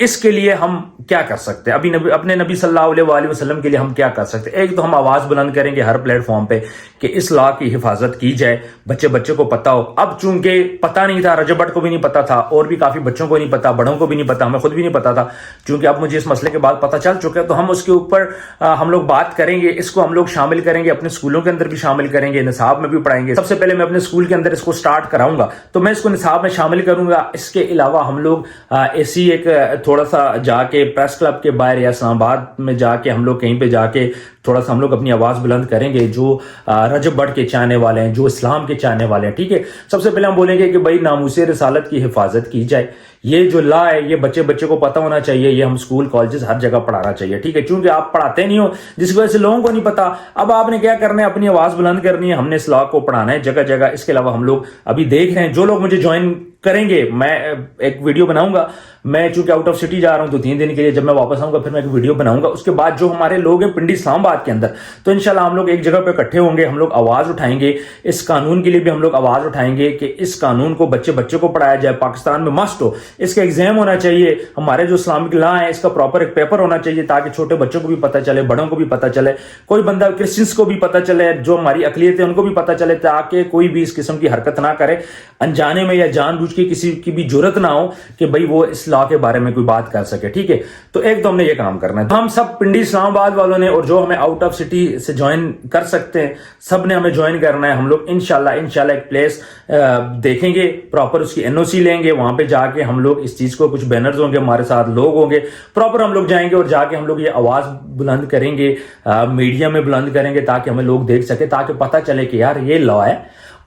اس کے لیے ہم کیا کر سکتے ہیں؟ اپنے نبی صلی اللہ علیہ وآلہ وسلم کے لیے ہم کیا کر سکتے ہیں؟ ایک تو ہم آواز بلند کریں گے ہر پلیٹ فارم پہ کہ اس لا کی حفاظت کی جائے، بچے کو پتا ہو۔ اب چونکہ پتہ نہیں تھا، رجب بٹ کو بھی نہیں پتا تھا، اور بھی کافی بچوں کو نہیں پتا، بڑوں کو بھی نہیں پتا، ہمیں خود بھی نہیں پتا تھا، چونکہ اب مجھے اس مسئلے کے بعد پتہ چل چکا ہے، تو ہم اس کے اوپر ہم لوگ بات کریں گے، اس کو ہم لوگ شامل کریں گے، اپنے اسکولوں کے اندر بھی شامل کریں گے، نصاب میں بھی پڑھائیں گے۔ سب سے پہلے میں اپنے اسکول کے اندر اس کو سٹارٹ کراؤں گا، تو میں اس کو نصاب میں شامل کروں گا۔ اس کے علاوہ ہم لوگ ایسی ایک تھوڑا سا جا کے پریس کلب کے باہر یا اسلام آباد میں جا کے ہم لوگ کہیں پہ جا کے تھوڑا سا ہم لوگ اپنی آواز بلند کریں گے، جو رجب بٹ کے چاہنے والے ہیں، جو اسلام کے چاہنے والے ہیں، ٹھیک ہے۔ سب سے پہلے ہم بولیں گے کہ بھائی ناموس رسالت کی حفاظت کی جائے، یہ جو لا ہے یہ بچے کو پتہ ہونا چاہیے، یہ ہم اسکول کالجز ہر جگہ پڑھانا چاہیے، ٹھیک ہے، چونکہ آپ پڑھاتے نہیں ہو جس کی وجہ سے لوگوں کو نہیں پتا۔ اب آپ نے کیا کرنا ہے، اپنی آواز بلند کرنی ہے، ہم نے اس لا کو پڑھانا ہے جگہ جگہ۔ اس کے علاوہ ہم لوگ ابھی دیکھ رہے ہیں، جو لوگ مجھے جوائن کریں گے، میں ایک ویڈیو بناؤں گا، میں چونکہ آؤٹ آف سٹی جا رہا ہوں تو 3 دن کے لیے، جب میں واپس آؤں گا پھر میں ایک ویڈیو بناؤں گا۔ اس کے بعد جو ہمارے لوگ ہیں پنڈی اسلام آباد کے اندر، تو انشاءاللہ ہم لوگ ایک جگہ پہ اکٹھے ہوں گے، ہم لوگ آواز اٹھائیں گے، اس قانون کے لیے بھی ہم لوگ آواز اٹھائیں گے کہ اس قانون کو بچے کو پڑھایا جائے، پاکستان میں مسٹ ہو، اس کا ایگزام ہونا چاہیے، ہمارے جو اسلامک لا ہے اس کا پراپر ایک پیپر ہونا چاہیے، تاکہ چھوٹے بچوں کو بھی پتہ چلے، بڑوں کو بھی پتہ چلے، کوئی بندہ کرسچنس کو بھی پتہ چلے، جو ہماری اقلیت ہے ان کو بھی پتہ چلے، تاکہ کوئی بھی اس قسم کی حرکت نہ کرے انجانے میں یا جان بوجھ کے، کسی کی بھی جرت نہ ہو کہ بھئی وہ اس لا کے بارے میں کوئی بات کر سکے، ٹھیک ہے۔ تو ایک تو ہم نے یہ کام کرنا ہے، ہم سب پنڈی اسلام آباد والوں نے، اور جو ہمیں آؤٹ آف سٹی سے جوائن کر سکتے ہیں، سب نے ہمیں جوائن کرنا ہے۔ ہم لوگ انشاءاللہ ایک پلیس دیکھیں گے، پراپر اس کی NOC لیں گے، وہاں پہ جا کے ہم لوگ اس چیز کو، کچھ بینرز ہوں گے ہمارے ساتھ، لوگ ہوں گے، پراپر ہم لوگ جائیں گے اور جا کے ہم لوگ یہ آواز بلند کریں گے، میڈیا میں بلند کریں گے، تاکہ ہمیں لوگ دیکھ سکے، تاکہ پتہ چلے کہ یار یہ لا ہے،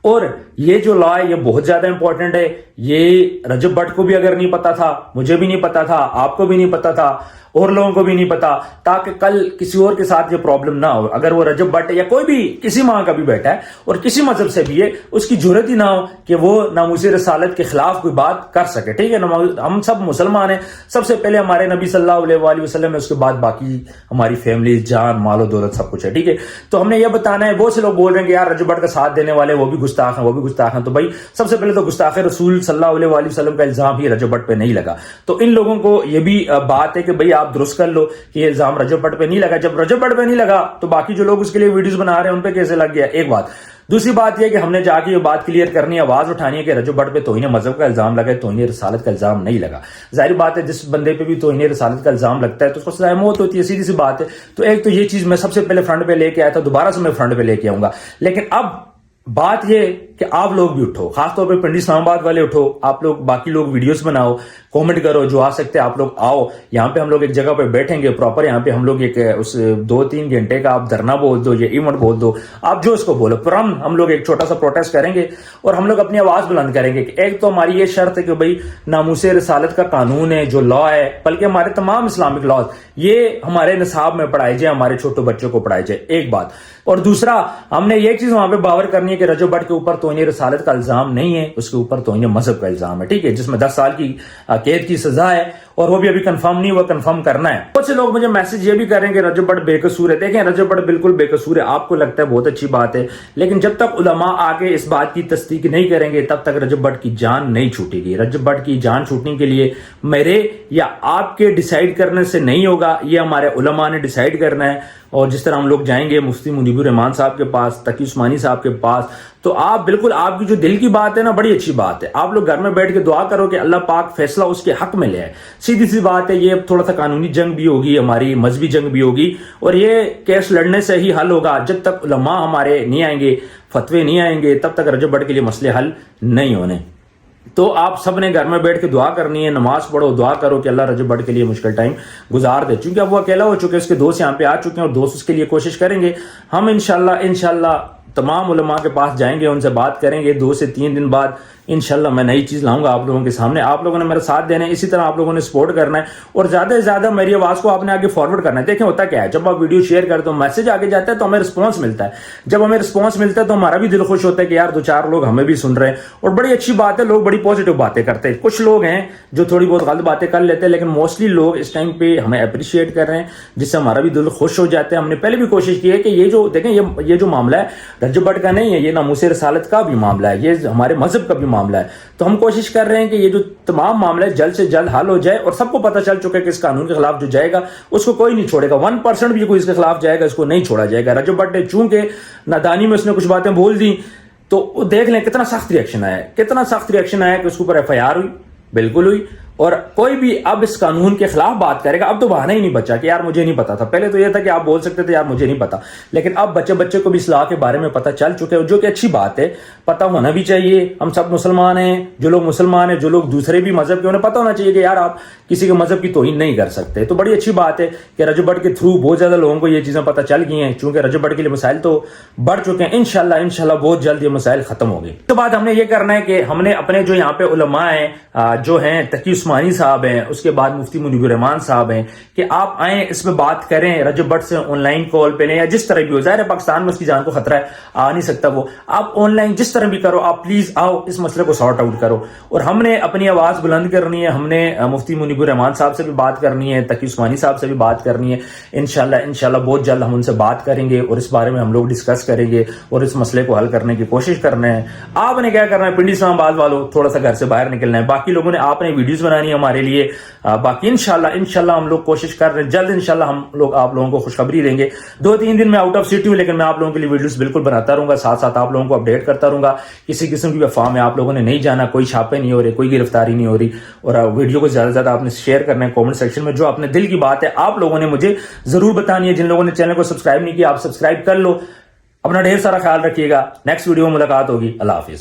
اور یہ جو لا ہے یہ بہت زیادہ امپورٹنٹ ہے۔ یہ رجب بٹ کو بھی اگر نہیں پتا تھا، مجھے بھی نہیں پتا تھا، آپ کو بھی نہیں پتا تھا، اور لوگوں کو بھی نہیں پتا، تاکہ کل کسی اور کے ساتھ یہ پرابلم نہ ہو۔ اگر وہ رجب بٹ یا کوئی بھی کسی ماں کا بھی بیٹا ہے اور کسی مذہب سے بھی ہے، اس کی جرت ہی نہ ہو کہ وہ ناموس رسالت کے خلاف کوئی بات کر سکے، ٹھیک ہے۔ ہم سب مسلمان ہیں، سب سے پہلے ہمارے نبی صلی اللہ علیہ وآلہ وسلم ہے، اس کے بعد باقی ہماری فیملی، جان، مال و دولت، سب کچھ ہے، ٹھیک ہے۔ تو ہم نے یہ بتانا ہے، بہت سے لوگ بول رہے ہیں کہ یار رجب بٹ کا ساتھ دینے والے وہ بھی گستاخ ہیں، وہ بھی گستاخ ہیں، تو بھائی سب سے پہلے تو گستاخ رسول صلی اللہ علیہ وآلہ وسلم کا الزام ہی رجب بٹ پہ نہیں لگا، تو ان لوگوں کو یہ بھی بات ہے کہ بھئی آپ درست کر لو کہ یہ الزام رجب بٹ پہ نہیں لگا۔ جب رجب بٹ پہ نہیں لگا تو باقی جو لوگ اس کے لیے ویڈیوز بنا رہے ہیں ان پہ کیسے لگ گیا؟ ایک بات۔ دوسری بات یہ کہ ہم نے جا کے یہ بات کلیئر کرنی ہے، آواز اٹھانی ہے کہ رجب بٹ پہ توہین مذہب کا الزام لگا ہے، توہین رسالت کا الزام نہیں لگا۔ ظاہر بات ہے جس بندے پہ بھی توہین رسالت کا الزام لگتا ہے تو اس کو سزائے موت ہوتی ہے، سیدھی سی بات ہے۔ تو ایک تو یہ چیز میں سب سے پہلے فرنٹ پہ لے کے آیا تھا، دوبارہ سے میں فرنٹ پہ لے کے آؤں گا۔ لیکن اب بات یہ کہ آپ لوگ بھی اٹھو، خاص طور پہ پنڈی اسلام آباد والے اٹھو، آپ لوگ باقی لوگ ویڈیوز بناؤ، کومنٹ کرو، جو آ سکتے ہیں آپ لوگ آؤ، یہاں پہ ہم لوگ ایک جگہ پہ بیٹھیں گے پراپر، یہاں پہ ہم لوگ ایک اس 2-3 گھنٹے کا آپ دھرنا بول دو یا ایونٹ بول دو، آپ جو اس کو بولو، پرم ہم لوگ ایک چھوٹا سا پروٹیسٹ کریں گے اور ہم لوگ اپنی آواز بلند کریں گے کہ ایک تو ہماری یہ شرط ہے کہ بھئی ناموس رسالت کا قانون ہے، جو لا ہے، بلکہ ہمارے تمام اسلامک لاز، یہ ہمارے نصاب میں پڑھائے جائے، ہمارے چھوٹے بچوں کو پڑھائے جائے، ایک بات۔ اور دوسرا ہم نے یہ چیز وہاں پہ باور کرنی ہے کہ رجب بٹ کے اوپر توہین رسالت کا الزام نہیں ہے، اس کے اوپر توہین مذہب کا الزام ہے، ٹھیک ہے، جس میں 10 سال کی قید کی سزا ہے، اور وہ بھی ابھی کنفرم نہیں ہوا، کنفرم کرنا ہے۔ بہت سے لوگ مجھے میسج یہ بھی کر رہے ہیں کہ رجب بٹ بے قصور ہے۔ دیکھیں رجب بٹ بالکل بے قصور ہے، آپ کو لگتا ہے بہت اچھی بات ہے، لیکن جب تک علماء آ کے اس بات کی تصدیق نہیں کریں گے تب تک رجب بٹ کی جان نہیں چھوٹے گی۔ رجب بٹ کی جان چھوٹنے کے لیے میرے یا آپ کے ڈیسائیڈ کرنے سے نہیں ہوگا، یہ ہمارے علماء نے ڈیسائیڈ کرنا ہے۔ اور جس طرح ہم لوگ جائیں گے مفتی منیب الرحمان صاحب کے پاس، تقی عثمانی صاحب کے پاس، تو آپ بالکل، آپ کی جو دل کی بات ہے نا، بڑی اچھی بات ہے، آپ لوگ گھر میں بیٹھ کے دعا کرو کہ اللہ پاک فیصلہ اس کے حق میں لے آئے۔ سیدھی سی بات ہے، یہ تھوڑا سا قانونی جنگ بھی ہوگی، ہماری مذہبی جنگ بھی ہوگی، اور یہ کیس لڑنے سے ہی حل ہوگا۔ جب تک علماء ہمارے نہیں آئیں گے، فتوے نہیں آئیں گے، تب تک رجب بٹ کے لیے مسئلے حل نہیں ہونے۔ تو آپ سب نے گھر میں بیٹھ کے دعا کرنی ہے، نماز پڑھو، دعا کرو کہ اللہ رجب بٹ کے لیے مشکل ٹائم گزار دے، چونکہ اب وہ اکیلا ہو چکے، اس کے دوست یہاں پہ آ چکے ہیں اور دوست اس کے لیے کوشش کریں گے۔ ہم انشاءاللہ تمام علماء کے پاس جائیں گے، ان سے بات کریں گے، 2 سے 3 دن بعد انشاءاللہ میں نئی چیز لاؤں گا آپ لوگوں کے سامنے۔ آپ لوگوں نے میرا ساتھ دینا ہے، اسی طرح آپ لوگوں نے سپورٹ کرنا ہے، اور زیادہ سے زیادہ میری آواز کو آپ نے آگے فارورڈ کرنا ہے۔ دیکھیں ہوتا کیا ہے، جب آپ ویڈیو شیئر کرتے ہو، میسج آگے جاتا ہے تو ہمیں رسپانس ملتا ہے، جب ہمیں رسپانس ملتا ہے تو ہمارا بھی دل خوش ہوتا ہے کہ یار 2-4 لوگ ہمیں بھی سن رہے ہیں، اور بڑی اچھی بات ہے، لوگ بڑی پازیٹیو باتیں کرتے ہیں۔ کچھ لوگ ہیں جو تھوڑی بہت غلط باتیں کر لیتے ہیں، لیکن موسٹلی لوگ اس ٹائم پہ ہمیں اپریشیٹ کر رہے ہیں، جس سے ہمارا بھی دل خوش ہو جاتا ہے۔ ہم نے پہلے بھی کوشش کی ہے کہ یہ جو دیکھیں یہ جو معاملہ ہے رجب بٹ کا نہیں ہے، یہ ناموس رسالت کا بھی معاملہ ہے، یہ ہمارے مذہب کا بھی معاملہ ہے. تو ہم کوشش کر رہے ہیں کہ یہ جو تمام معاملے جلد سے جلد حل ہو جائے، اور سب کو پتہ چل چکا ہے کہ اس قانون کے خلاف جو جائے گا اس کو کوئی نہیں چھوڑے گا. 1% بھی کوئی اس کے خلاف جائے گا اس کو نہیں چھوڑا جائے گا. رجب بٹ نے چونکہ نادانی میں اس نے کچھ باتیں بول دی تو دیکھ لیں کتنا سخت ریئیکشن آیا، کتنا سخت ریئیکشن آیا کہ اس کے اوپر FIR ہوئی، بالکل ہوئی. اور کوئی بھی اب اس قانون کے خلاف بات کرے گا، اب تو بہانہ ہی نہیں بچا کہ یار مجھے نہیں پتا تھا. پہلے تو یہ تھا کہ آپ بول سکتے تھے یار مجھے نہیں پتا، لیکن اب بچے کو بھی اصلاح کے بارے میں پتہ چل چکے ہیں، جو کہ اچھی بات ہے. پتہ ہونا بھی چاہیے، ہم سب مسلمان ہیں، جو لوگ مسلمان ہیں، جو لوگ دوسرے بھی مذہب کے، انہیں پتہ ہونا چاہیے کہ یار آپ کسی کے مذہب کی توہین نہیں کر سکتے. تو بڑی اچھی بات ہے کہ رجب بٹ کے تھرو بہت زیادہ لوگوں کو یہ چیزیں پتہ چل گئی ہیں، چونکہ رجب بٹ کے لیے مسائل تو بڑھ چکے ہیں. انشاءاللہ بہت جلد یہ مسائل ختم ہو گئے. تو بعد ہم نے یہ کرنا ہے کہ ہم نے اپنے جو یہاں پہ علماء ہیں، جو ہیں تقی عثمانی صاحب ہیں، اس کے بعد مفتی منیب الرحمان صاحب ہیں، کہ آپ آئیں اس میں بات کریں رجب بٹ سے، آن لائن کال پہ لیں یا جس طرح بھی ہو. ظاہر ہے پاکستان میں اس کی جان کو خطرہ ہے، آ نہیں سکتا وہ. آپ آن لائن جس طرح بھی کرو، آپ پلیز آؤ، اس مسئلے کو سارٹ آؤٹ کرو. اور ہم نے اپنی آواز بلند کرنی ہے، ہم نے مفتی منیب الرحمان صاحب سے بھی بات کرنی ہے، تقی عثمانی صاحب سے بھی بات کرنی ہے. انشاءاللہ بہت جلد ہم ان سے بات کریں گے اور اس بارے میں ہم لوگ ڈسکس کریں گے اور اس مسئلے کو حل کرنے کی کوشش کرنا ہے. آپ نے کیا کرنا ہے، پنڈی اسلام آباد والوں تھوڑا سا گھر سے باہر نکلنا ہے. باقی لوگوں نے آپ نے ویڈیوز بنانی ہے ہمارے لیے. باقی انشاءاللہ ہم لوگ کوشش کر رہے ہیں، جلد انشاءاللہ ہم لوگ آپ لوگوں کو خوشخبری دیں گے. 2-3 دن میں آؤٹ آف سٹی ہوں، لیکن میں آپ لوگوں کے لیے ویڈیوز بالکل بناتا رہوں گا، ساتھ ساتھ آپ لوگوں کو اپڈیٹ کرتا رہوں گا. کسی قسم کی افواہ میں آپ لوگوں نے نہیں جانا، کوئی چھاپے نہیں ہو رہے، کوئی گرفتاری نہیں ہو رہی. اور ویڈیو کو زیادہ سے زیادہ آپ نے شیئر کرنا ہے کامنٹ سیکشن میں. جو اپنے دل کی بات ہے آپ لوگوں نے مجھے ضرور بتانی ہے. جن لوگوں نے چینل کو سبسکرائب نہیں کیا، آپ سبسکرائب کر لو. اپنا ڈھیر سارا خیال رکھیے گا. نیکسٹ ویڈیو میں ملاقات ہوگی. اللہ حافظ.